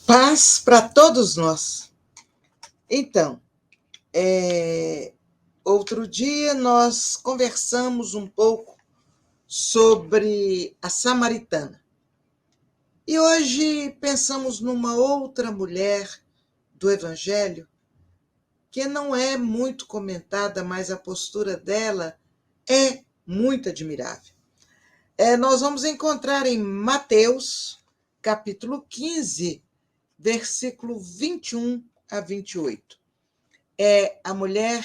Paz para todos nós. Então, outro dia nós conversamos um pouco sobre a samaritana. E hoje pensamos numa outra mulher do Evangelho que não é muito comentada, mas a postura dela é muito admirável. Nós vamos encontrar em Mateus, capítulo 15, versículo 21 a 28. É a mulher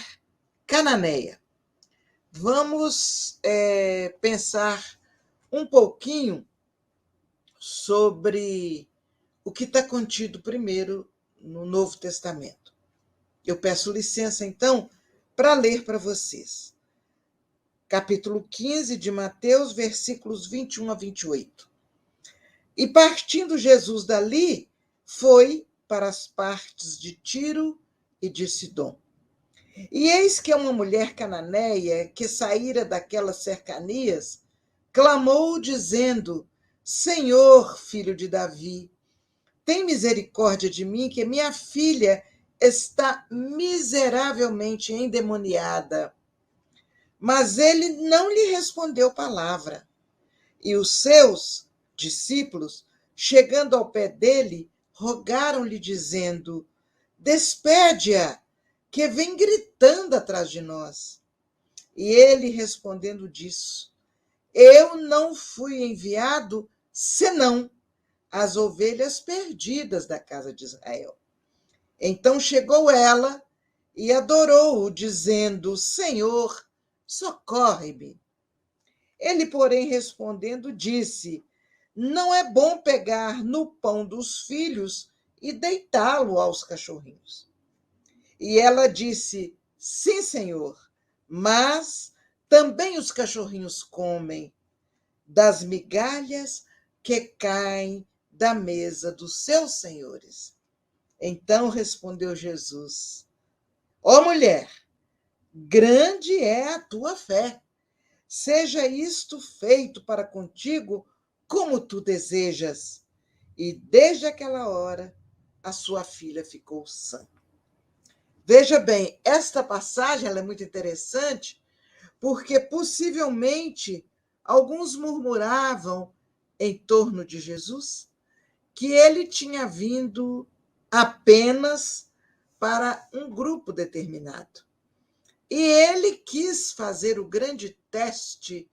cananeia. Vamos pensar um pouquinho sobre o que está contido primeiro no Novo Testamento. Eu peço licença, então, para ler para vocês. Capítulo 15 de Mateus, versículos 21 a 28. E partindo Jesus dali, foi para as partes de Tiro e de Sidom. E eis que uma mulher cananeia, que saíra daquelas cercanias, clamou, dizendo: Senhor, filho de Davi, tem misericórdia de mim, que minha filha está miseravelmente endemoniada. Mas ele não lhe respondeu palavra. E os seus discípulos, chegando ao pé dele, rogaram-lhe, dizendo: Despede-a, que vem gritando atrás de nós. E ele, respondendo, disse: Eu não fui enviado senão as ovelhas perdidas da casa de Israel. Então chegou ela e adorou-o, dizendo: Senhor, socorre-me. Ele, porém, respondendo, disse: Não é bom pegar no pão dos filhos e deitá-lo aos cachorrinhos. E ela disse: Sim, Senhor, mas também os cachorrinhos comem das migalhas que caem da mesa dos seus senhores. Então respondeu Jesus: Ó mulher, grande é a tua fé. Seja isto feito para contigo como tu desejas. E desde aquela hora a sua filha ficou sã. Veja bem, esta passagem ela é muito interessante, porque possivelmente alguns murmuravam em torno de Jesus que ele tinha vindo apenas para um grupo determinado. E ele quis fazer o grande teste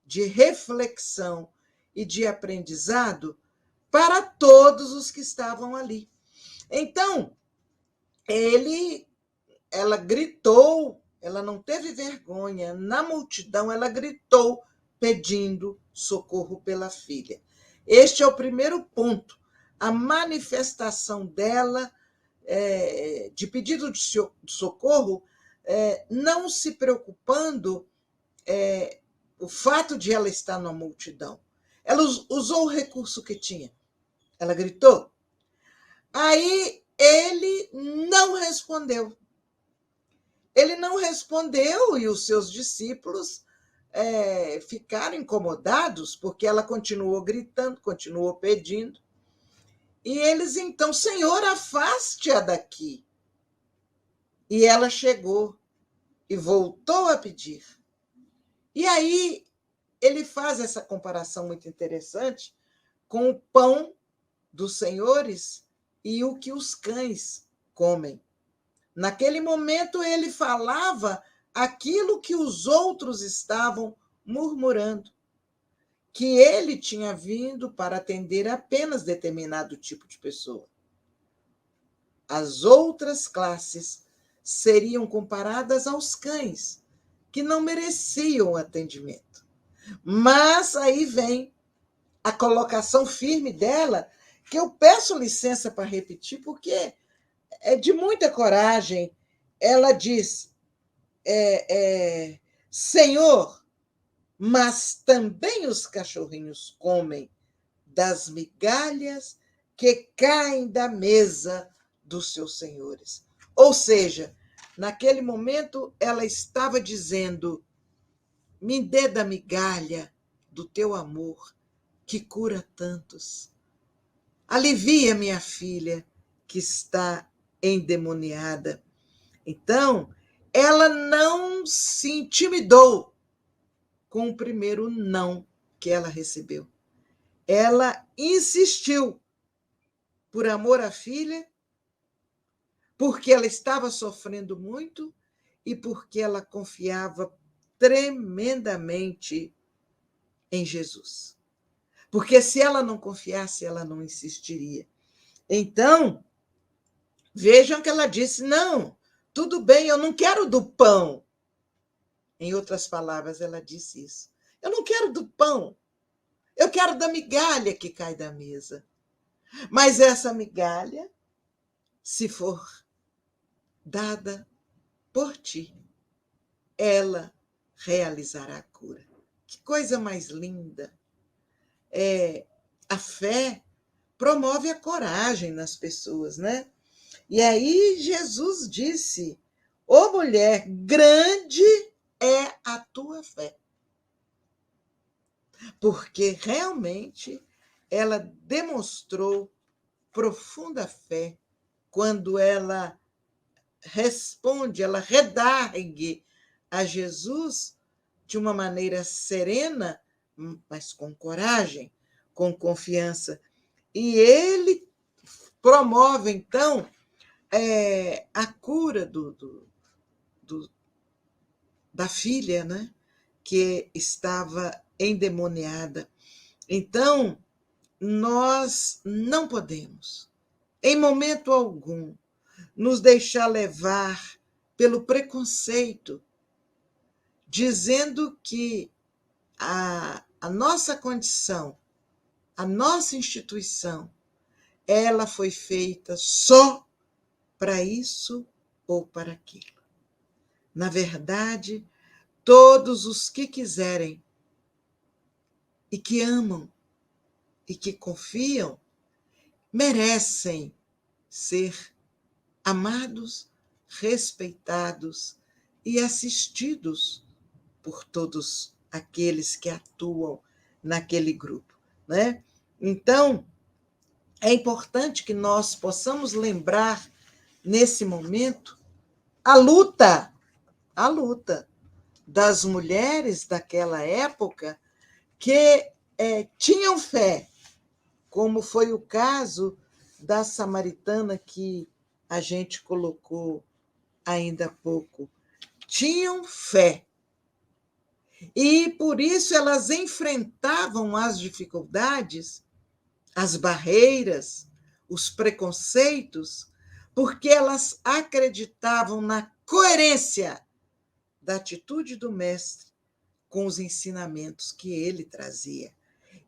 de reflexão e de aprendizado para todos os que estavam ali. Então, ela gritou, ela não teve vergonha, na multidão ela gritou pedindo socorro pela filha. Este é o primeiro ponto, a manifestação dela de pedido de socorro, não se preocupando o fato de ela estar na multidão. Ela usou o recurso que tinha. Ela gritou. Aí ele não respondeu. Ele não respondeu e os seus discípulos ficaram incomodados, porque ela continuou gritando, continuou pedindo. E eles então: Senhor, afaste-a daqui. E ela chegou e voltou a pedir. E aí ele faz essa comparação muito interessante com o pão dos senhores e o que os cães comem. Naquele momento ele falava aquilo que os outros estavam murmurando, que ele tinha vindo para atender apenas determinado tipo de pessoa. As outras classes seriam comparadas aos cães, que não mereciam atendimento. Mas aí vem a colocação firme dela, que eu peço licença para repetir, porque é de muita coragem. Ela diz: Senhor, mas também os cachorrinhos comem das migalhas que caem da mesa dos seus senhores. Ou seja, naquele momento ela estava dizendo: me dê da migalha do teu amor que cura tantos. alivia minha filha que está endemoniada. Então, ela não se intimidou com o primeiro não que ela recebeu. Ela insistiu por amor à filha, porque ela estava sofrendo muito e porque ela confiava tremendamente em Jesus. Porque se ela não confiasse, ela não insistiria. Então, vejam que ela disse: não, tudo bem, eu não quero do pão. Em outras palavras, ela disse isso. Eu não quero do pão, eu quero da migalha que cai da mesa. Mas essa migalha, se for dada por ti, ela realizará a cura. Que coisa mais linda! A fé promove a coragem nas pessoas, né? E aí Jesus disse: ô mulher, grande é a tua fé. Porque realmente ela demonstrou profunda fé quando ela responde, ela redargue a Jesus de uma maneira serena, mas com coragem, com confiança. E ele promove, então, a cura da filha, né, que estava endemoniada. Então, nós não podemos, em momento algum, nos deixar levar pelo preconceito, dizendo que a nossa condição, a nossa instituição, ela foi feita só para isso ou para aquilo. Na verdade, todos os que quiserem e que amam e que confiam merecem ser amados, respeitados e assistidos por todos aqueles que atuam naquele grupo, né? Então, é importante que nós possamos lembrar, nesse momento, a luta das mulheres daquela época que tinham fé, como foi o caso da samaritana que a gente colocou ainda há pouco. Tinham fé. E por isso elas enfrentavam as dificuldades, as barreiras, os preconceitos, porque elas acreditavam na coerência da atitude do mestre com os ensinamentos que ele trazia.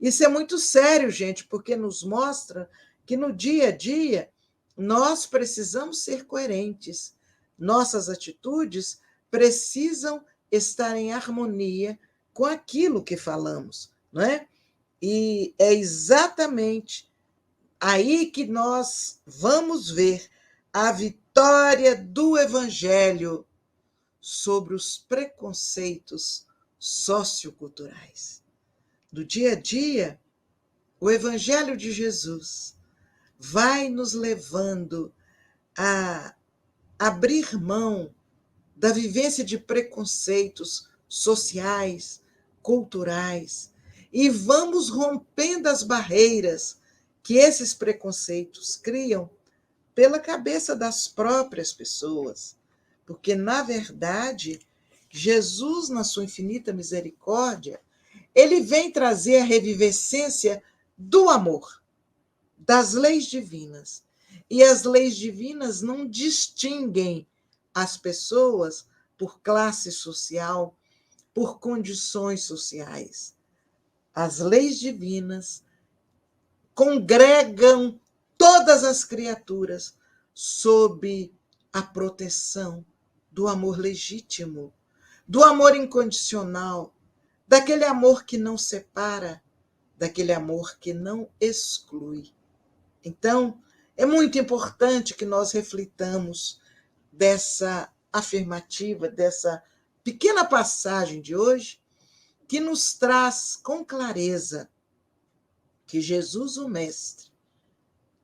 Isso é muito sério, gente, porque nos mostra que no dia a dia nós precisamos ser coerentes. Nossas atitudes precisam estar em harmonia com aquilo que falamos, não é? E é exatamente aí que nós vamos ver a vitória do Evangelho sobre os preconceitos socioculturais. Do dia a dia, o Evangelho de Jesus vai nos levando a abrir mão da vivência de preconceitos sociais, culturais, e vamos rompendo as barreiras que esses preconceitos criam pela cabeça das próprias pessoas. Porque, na verdade, Jesus, na sua infinita misericórdia, ele vem trazer a revivescência do amor, das leis divinas. E as leis divinas não distinguem as pessoas por classe social, por condições sociais. As leis divinas congregam todas as criaturas sob a proteção do amor legítimo, do amor incondicional, daquele amor que não separa, daquele amor que não exclui. Então, é muito importante que nós reflitamos dessa afirmativa, dessa pequena passagem de hoje, que nos traz com clareza que Jesus, o Mestre,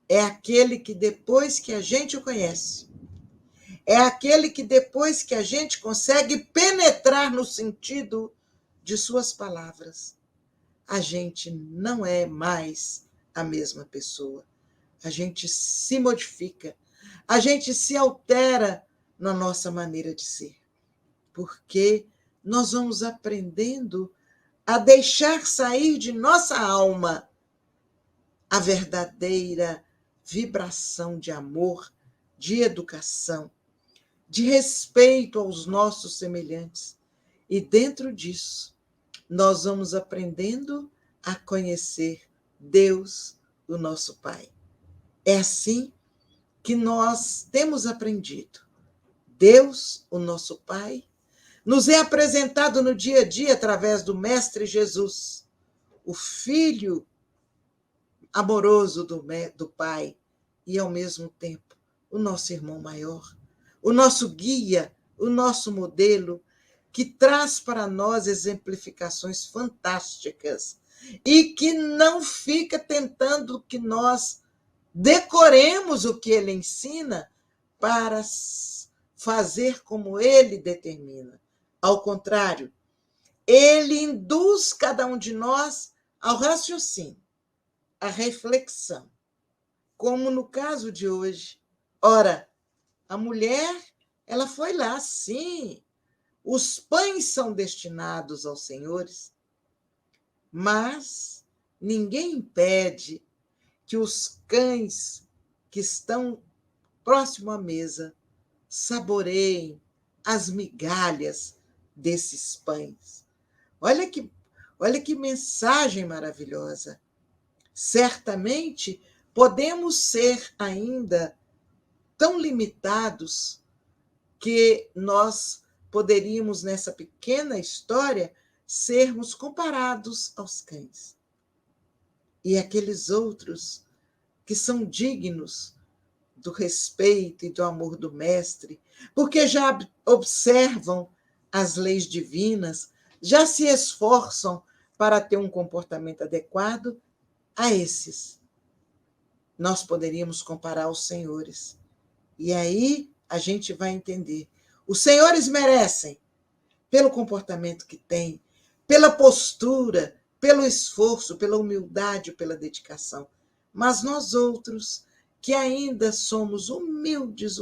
é aquele que depois que a gente o conhece, é aquele que depois que a gente consegue penetrar no sentido de suas palavras, a gente não é mais a mesma pessoa. A gente se modifica, a gente se altera na nossa maneira de ser, porque nós vamos aprendendo a deixar sair de nossa alma a verdadeira vibração de amor, de educação, de respeito aos nossos semelhantes. E dentro disso, nós vamos aprendendo a conhecer Deus, o nosso Pai. É assim que nós temos aprendido. Deus, o nosso Pai, nos é apresentado no dia a dia através do Mestre Jesus, o Filho amoroso do Pai e, ao mesmo tempo, o nosso irmão maior, o nosso guia, o nosso modelo, que traz para nós exemplificações fantásticas e que não fica tentando que nós decoremos o que ele ensina para fazer como ele determina. Ao contrário, ele induz cada um de nós ao raciocínio, à reflexão, como no caso de hoje. Ora, a mulher, ela foi lá, sim, os pães são destinados aos senhores, mas ninguém impede que os cães que estão próximo à mesa saboreiem as migalhas desses pães. Olha que mensagem maravilhosa. Certamente podemos ser ainda tão limitados que nós poderíamos, nessa pequena história, sermos comparados aos cães. E aqueles outros que são dignos do respeito e do amor do Mestre, porque já observam as leis divinas, já se esforçam para ter um comportamento adequado, a esses nós poderíamos comparar aos senhores. E aí a gente vai entender. Os senhores merecem, pelo comportamento que têm, pela postura, pelo esforço, pela humildade, pela dedicação. Mas nós outros, que ainda somos humildes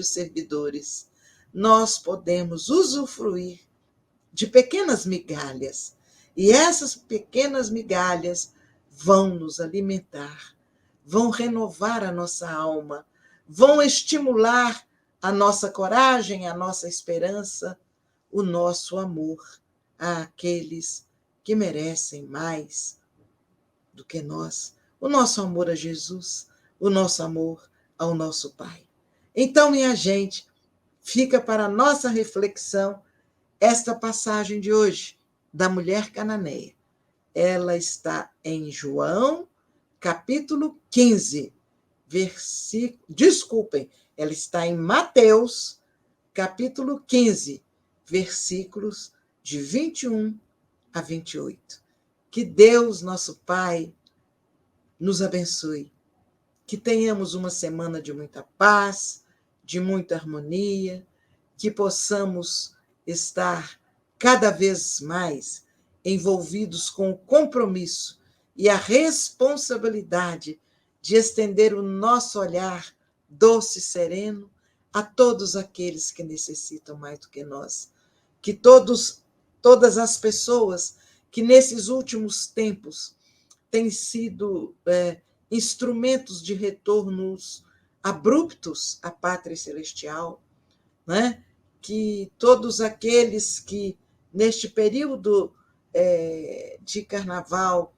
servidores, nós podemos usufruir de pequenas migalhas. E essas pequenas migalhas vão nos alimentar, vão renovar a nossa alma, vão estimular a nossa coragem, a nossa esperança, o nosso amor àqueles que merecem mais do que nós, o nosso amor a Jesus, o nosso amor ao nosso Pai. Então, minha gente, fica para a nossa reflexão esta passagem de hoje, da mulher cananeia. Ela está em João, capítulo 15, ela está em Mateus, capítulo 15, versículos de 21 a 28. Que Deus, nosso Pai, nos abençoe. Que tenhamos uma semana de muita paz, de muita harmonia, que possamos estar cada vez mais envolvidos com o compromisso e a responsabilidade de estender o nosso olhar doce e sereno a todos aqueles que necessitam mais do que nós. Que todas as pessoas que nesses últimos tempos têm sido instrumentos de retornos abruptos à pátria celestial, né? Que todos aqueles que, neste período de carnaval,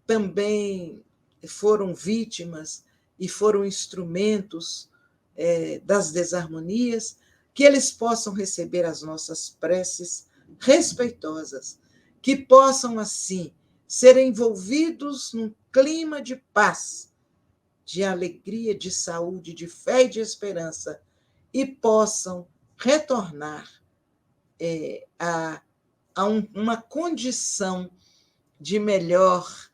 também foram vítimas e foram instrumentos das desarmonias, que eles possam receber as nossas preces respeitosas, que possam, assim, ser envolvidos num clima de paz, de alegria, de saúde, de fé e de esperança, e possam retornar a uma condição de melhor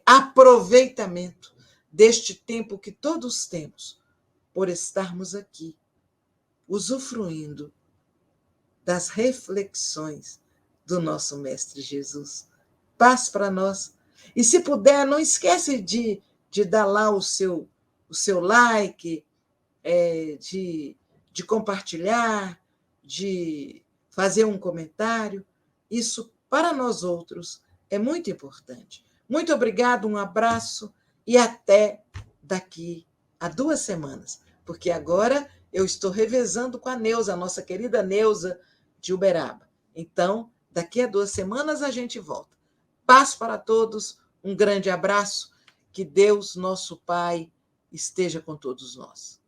aproveitamento deste tempo que todos temos, por estarmos aqui, usufruindo das reflexões do nosso Mestre Jesus. Paz para nós. E se puder, não esquece de dar lá o seu like, de compartilhar, de fazer um comentário. Isso, para nós outros, é muito importante. Muito obrigado, um abraço e até daqui a 2 semanas, porque agora eu estou revezando com a Neuza, a nossa querida Neuza de Uberaba. Então, daqui a 2 semanas a gente volta. Paz para todos, um grande abraço, que Deus, nosso Pai, esteja com todos nós.